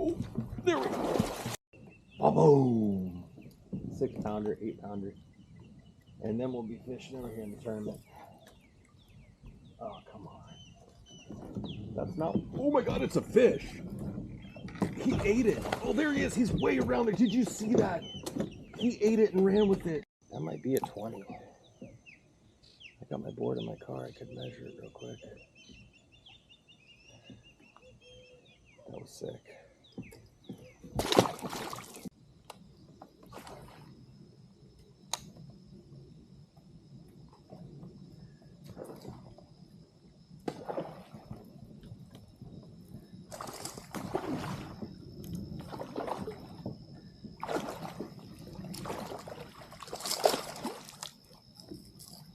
Oh, there we go. Boom. 6-pounder, 8-pounder. And then we'll be fishing over here in the tournament. Oh, come on. That's not, oh my God, it's a fish. He ate it. Oh, there he is. He's way around there. Did you see that? He ate it and ran with it. That might be a 20. I got my board in my car. I could measure it real quick. That was sick.